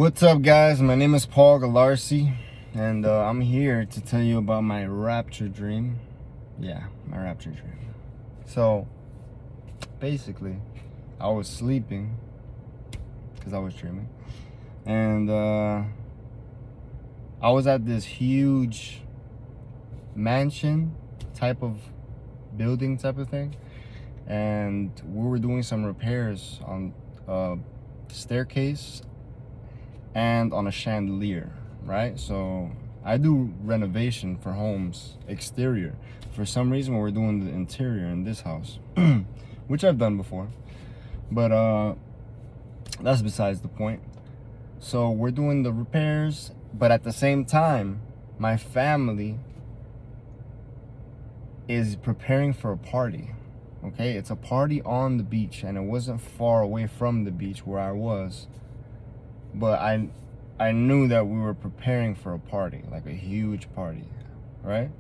What's up, guys? My name is Paul Galarsi, and I'm here to tell you about my rapture dream. Yeah, my rapture dream. So, basically, I was sleeping because I was dreaming, and I was at this huge mansion type of building type of thing, and we were doing some repairs on a staircase and on a chandelier, right? So I do renovation for homes, exterior. For some reason, we're doing the interior in this house, which I've done before, but that's besides the point. So we're doing the repairs, but at the same time, my family is preparing for a party. Okay, it's a party on the beach, and it wasn't far away from the beach where I was. But I knew that we were preparing for a party, like a huge party, right?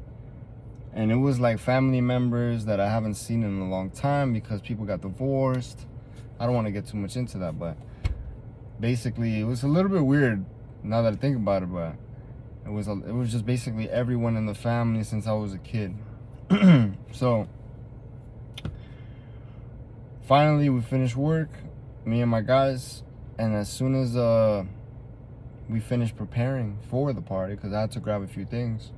And it was like family members that I haven't seen in a long time because people got divorced. I don't want to get too much into that, but basically it was a little bit weird now that I think about it, but it was just basically everyone in the family since I was a kid. So finally we finished work, me and my guys. And as soon as we finished preparing for the party, because I had to grab a few things,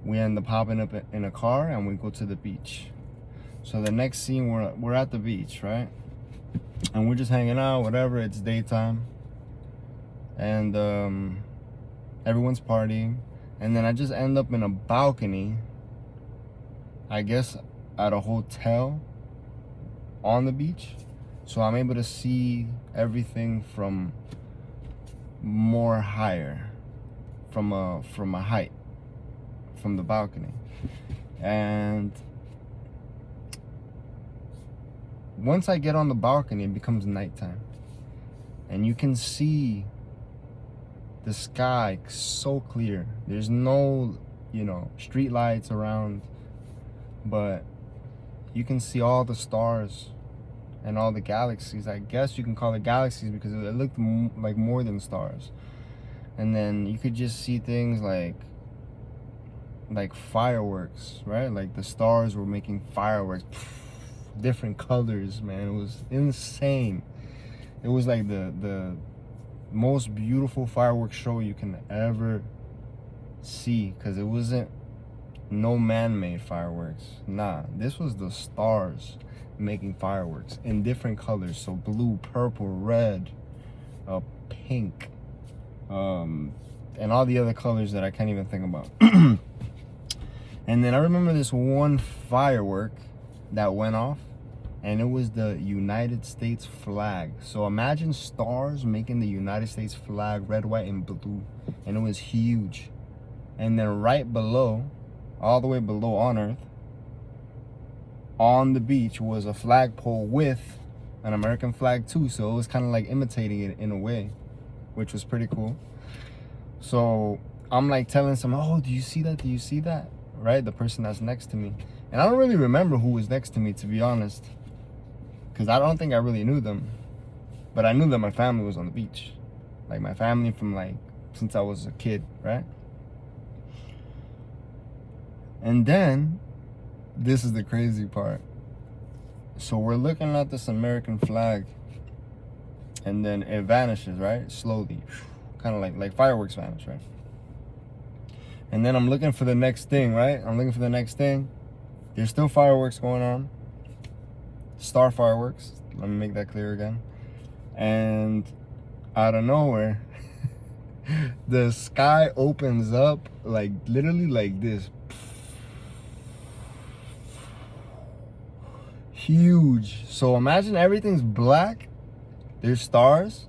we end up hopping up in a car and we go to the beach. So the next scene, we're at the beach, right? And we're just hanging out, whatever. It's daytime, and everyone's partying. And then I just end up in a balcony, I guess at a hotel on the beach. So I'm able to see everything from more higher, from a height, from the balcony. And once I get on the balcony, it becomes nighttime. And you can see the sky so clear. There's no, street lights around, but you can see all the stars and all the galaxies. I guess you can call it galaxies because it looked like more than stars. And then you could just see things like fireworks, right? Like the stars were making fireworks, different colors, man. It was insane. It was like the most beautiful fireworks show you can ever see, because it wasn't no man-made fireworks. Nah, this was the stars making fireworks in different colors, so blue, purple, red, pink, and all the other colors that I can't even think about. And then I remember this one firework that went off, and it was the United States flag. So imagine stars making the United States flag red, white, and blue, and it was huge. And then right below, all the way below on Earth, on the beach, was a flagpole with an American flag too. So it was kind of like imitating it in a way, which was pretty cool. So I'm like telling someone, oh, do you see that? Do you see that? Right? The person that's next to me. And I don't really remember who was next to me, to be honest, because I don't think I really knew them. But I knew that my family was on the beach. Like my family from since I was a kid, right? And then this is the crazy part. So we're looking at this American flag, and then it vanishes, right? Slowly, kind of like fireworks vanish, right? And then I'm looking for the next thing, right? I'm looking for the next thing. There's still fireworks going on. Star fireworks. Let me make that clear again. And out of nowhere, the sky opens up, like literally like this. Huge. So imagine everything's black, there's stars,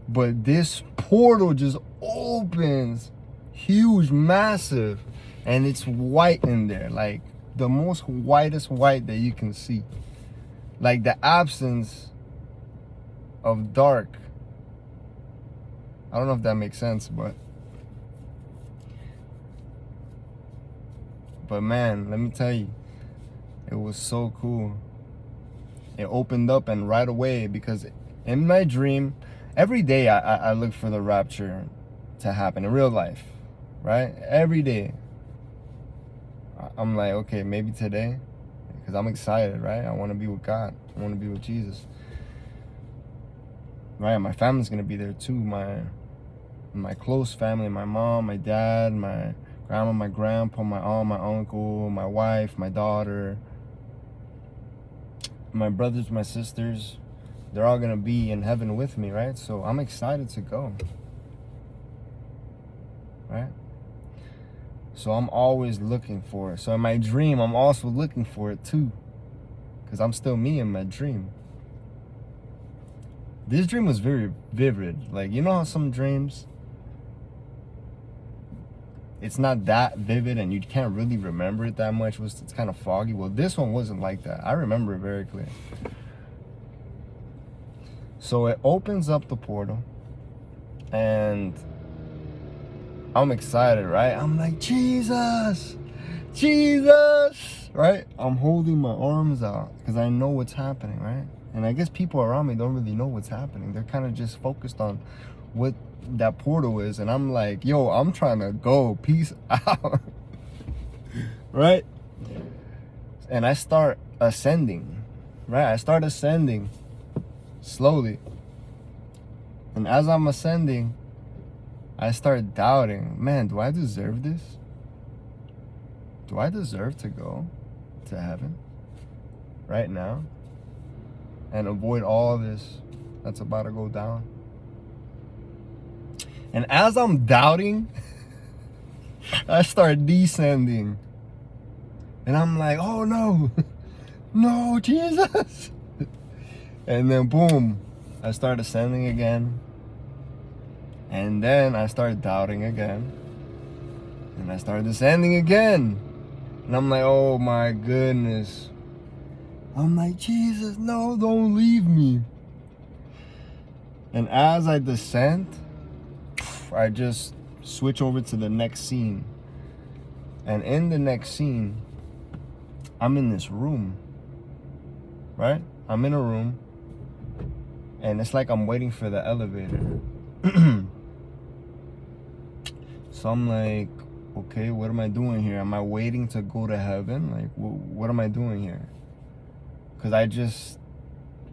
but this portal just opens, huge, massive, and it's white in there, like the most whitest white that you can see, like the absence of dark. I don't know if that makes sense, but man, let me tell you, it was so cool. It opened up, and right away, because in my dream, every day I look for the rapture to happen in real life, right? Every day. I'm like, okay, maybe today, because I'm excited, right? I want to be with God. I want to be with Jesus. Right? My family's going to be there too. My close family, my mom, my dad, my grandma, my grandpa, my aunt, my uncle, my wife, my daughter, my brothers, my sisters. They're all going to be in heaven with me, right? So I'm excited to go. Right? So I'm always looking for it. So in my dream, I'm also looking for it too. Because I'm still me in my dream. This dream was very vivid. Like, you know how some dreams, it's not that vivid and you can't really remember it that much. It's kind of foggy. Well, this one wasn't like that. I remember it very clear. So it opens up the portal and I'm excited, right? I'm like, Jesus, Jesus, right? I'm holding my arms out because I know what's happening, right? And I guess people around me don't really know what's happening. They're kind of just focused on what that portal is. And I'm like, yo, I'm trying to go. Peace out. Right? And I start ascending, right? I start ascending slowly. And as I'm ascending, I start doubting, man, do I deserve this? Do I deserve to go to heaven right now and avoid all this that's about to go down? And as I'm doubting, I start descending. And I'm like, oh no, no, Jesus. And then boom, I start ascending again. And then I start doubting again. And I start descending again. And I'm like, oh my goodness. I'm like, Jesus, no, don't leave me. And as I descend, I just switch over to the next scene. And in the next scene, I'm in this room. Right? I'm in a room. And it's like I'm waiting for the elevator. So I'm like, okay, what am I doing here? Am I waiting to go to heaven? Like, what am I doing here? Because I just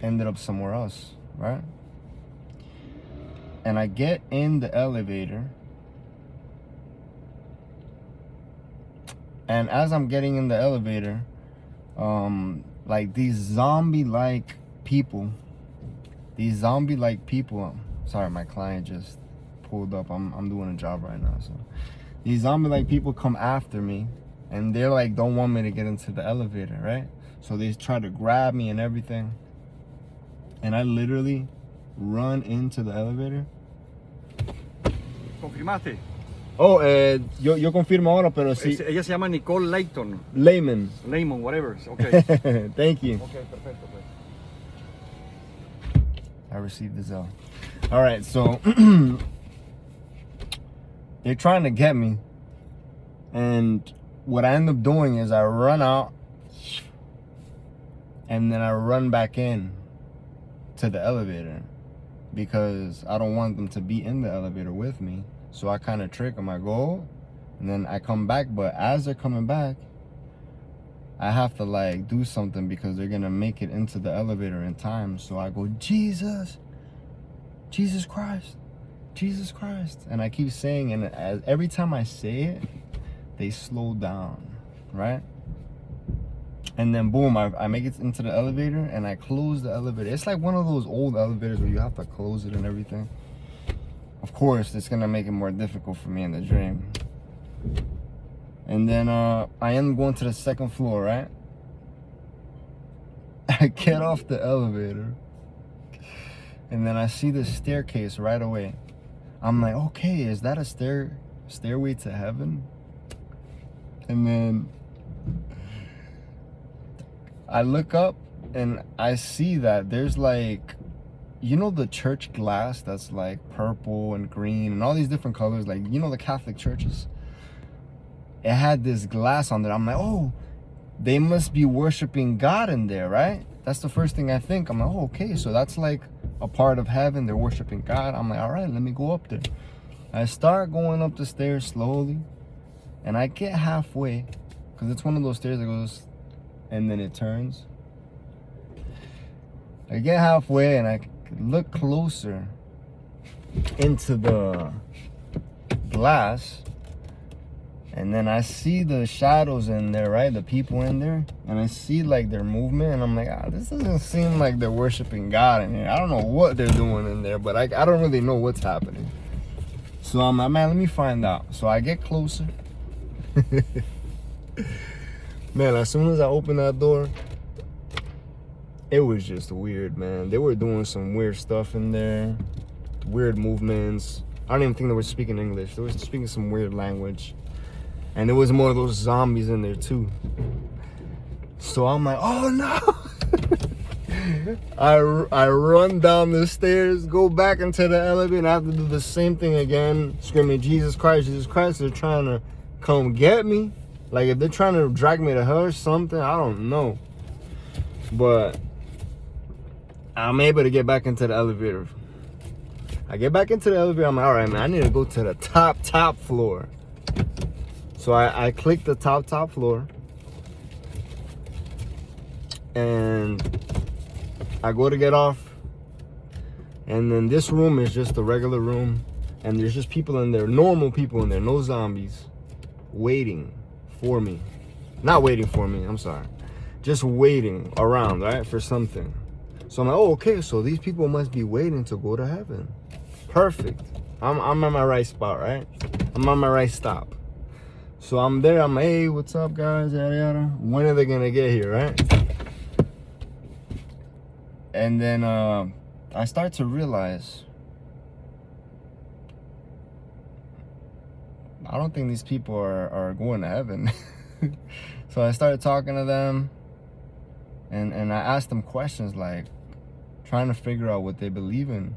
ended up somewhere else, right? And I get in the elevator. And as I'm getting in the elevator, like these zombie-like people, sorry, my client just pulled up. I'm doing a job right now. So these zombie-like people come after me and they're like, don't want me to get into the elevator, right? So they try to grab me and everything. And I literally run into the elevator. ¿Confirmaste? Oh, yo confirmo ahora, pero sí. Ella se llama Nicole Layton. Layman. Layman, whatever. Okay. Thank you. Okay, perfecto. Pues. I received the Zelle. All right, so they're trying to get me. And what I end up doing is I run out and then I run back in to the elevator because I don't want them to be in the elevator with me. So I kind of trick them. I go and then I come back. But as they're coming back, I have to like do something because they're going to make it into the elevator in time. So I go, Jesus, Jesus Christ, Jesus Christ. And I keep saying, and every time I say it, they slow down, right? And then boom, I make it into the elevator and I close the elevator. It's like one of those old elevators where you have to close it and everything. Of course, it's gonna make it more difficult for me in the dream. And then I end up going to the second floor, right? I get off the elevator and then I see the staircase right away. I'm like, okay, is that a stairway to heaven? And then I look up and I see that there's like, you know, the church glass that's like purple and green and all these different colors, like, you know, the Catholic churches. It had this glass on there. I'm like, oh, they must be worshiping God in there, right? That's the first thing I think. I'm like, oh, okay, so that's like a part of heaven. They're worshiping God. I'm like, all right, let me go up there. I start going up the stairs slowly, and I get halfway, because it's one of those stairs that goes and then it turns. I get halfway and I look closer into the glass, and then I see the shadows in there, right? The people in there, and I see like their movement, and I'm like, this doesn't seem like they're worshiping God in here. I don't know what they're doing in there, but I don't really know what's happening. So I'm like, man, let me find out. So I get closer. Man, as soon as I open that door, it was just weird, man. They were doing some weird stuff in there, weird movements. I don't even think they were speaking English. They were speaking some weird language. And there was more of those zombies in there too. So I'm like, oh no. I run down the stairs, go back into the elevator, and I have to do the same thing again, screaming, Jesus Christ, Jesus Christ. They're trying to come get me. Like, if they're trying to drag me to hell or something, I don't know. But I'm able to get back into the elevator. I get back into the elevator. I'm like, all right, man, I need to go to the top floor. So I click the top floor. And I go to get off. And then this room is just a regular room. And there's just people in there, normal people in there, no zombies, waiting for me. Not waiting for me, I'm sorry. Just waiting around, right, for something. So I'm like, oh, okay, so these people must be waiting to go to heaven. Perfect. I'm at my right spot, right? I'm on my right stop. So I'm there, I'm like, hey, what's up, guys, yada, yada. When are they gonna get here, right? And then I start to realize, I don't think these people are going to heaven. So I started talking to them, and I asked them questions, like trying to figure out what they believe in.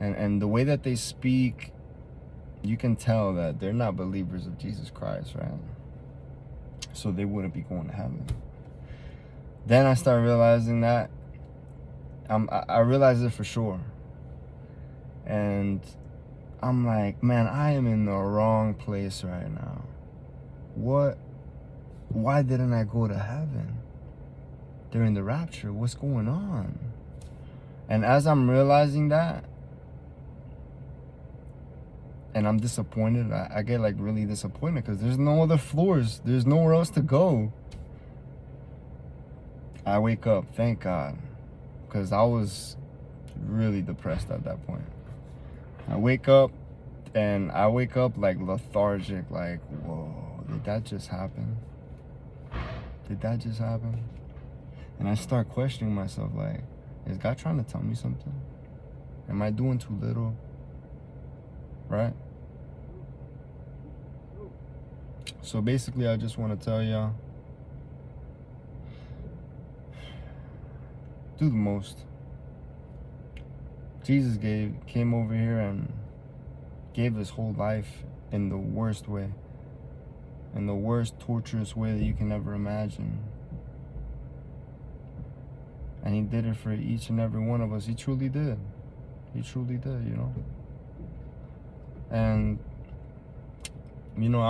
And the way that they speak, you can tell that they're not believers of Jesus Christ, right? So they wouldn't be going to heaven. Then I started realizing that I realized it for sure. And I'm like, man, I am in the wrong place right now. Why didn't I go to heaven during the rapture? What's going on? And as I'm realizing that, and I'm disappointed, I get like really disappointed because there's no other floors. There's nowhere else to go. I wake up, thank God, because I was really depressed at that point. I wake up like lethargic, like, whoa, did that just happen? Did that just happen? And I start questioning myself, like, is God trying to tell me something? Am I doing too little? Right? So basically, I just want to tell y'all, do the most. Jesus came over here and gave his whole life in the worst way, in the worst torturous way that you can ever imagine. And he did it for each and every one of us. He truly did. He truly did, you know. And you know,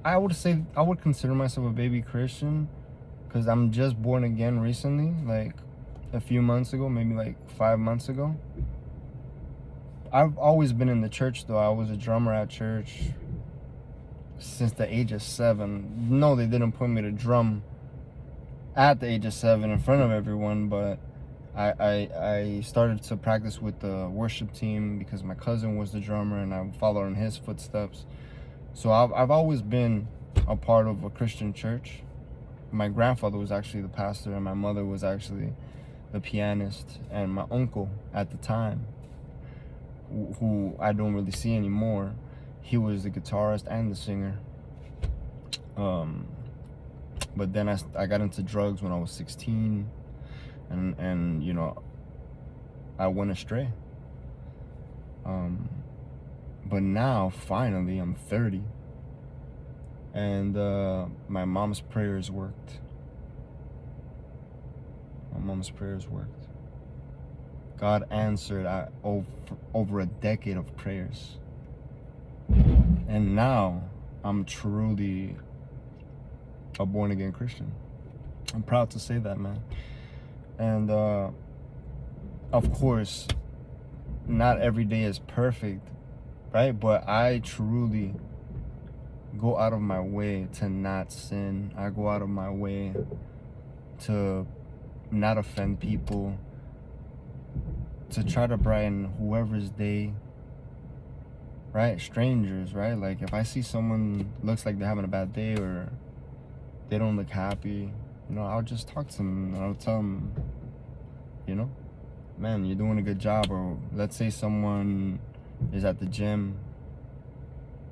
I would say I would consider myself a baby Christian because I'm just born again recently, like a few months ago, maybe like 5 months ago. I've always been in the church though. I was a drummer at church since the age of 7. No, they didn't put me to drum at the age of 7 in front of everyone, but I started to practice with the worship team because my cousin was the drummer and I followed in his footsteps. So I've always been a part of a Christian church. My grandfather was actually the pastor and my mother was actually the pianist, and my uncle at the time, who I don't really see anymore, he was the guitarist and the singer. But then I got into drugs when I was 16, and you know, I went astray. But now, finally, I'm 30, and my mom's prayers worked. My mom's prayers worked. God answered over a decade of prayers. And now I'm truly a born-again Christian. I'm proud to say that, man. And of course, not every day is perfect, right? But I truly go out of my way to not sin. I go out of my way to not offend people, to try to brighten whoever's day, right? Strangers, right? Like if I see someone looks like they're having a bad day or they don't look happy, you know, I'll just talk to them and I'll tell them, you know, man, you're doing a good job. Or let's say someone is at the gym,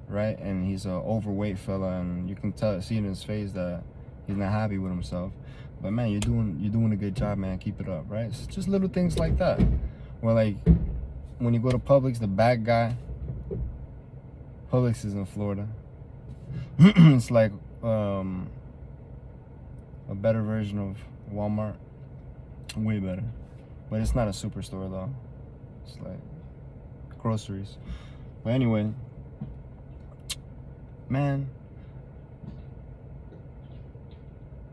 right, and he's an overweight fella, and you can see in his face that he's not happy with himself. But man, you're doing a good job, man. Keep it up, right? It's just little things like that. Or like when you go to Publix, the bad guy. Publix is in Florida. It's like a better version of Walmart, way better. But it's not a superstore though. It's like groceries. But anyway, man,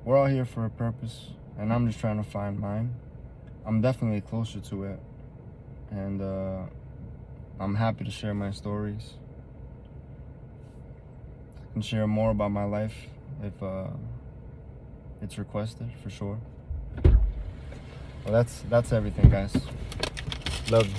we're all here for a purpose, and I'm just trying to find mine. I'm definitely closer to it, and I'm happy to share my stories. I can share more about my life if it's requested, for sure. Well, that's everything, guys. Love you.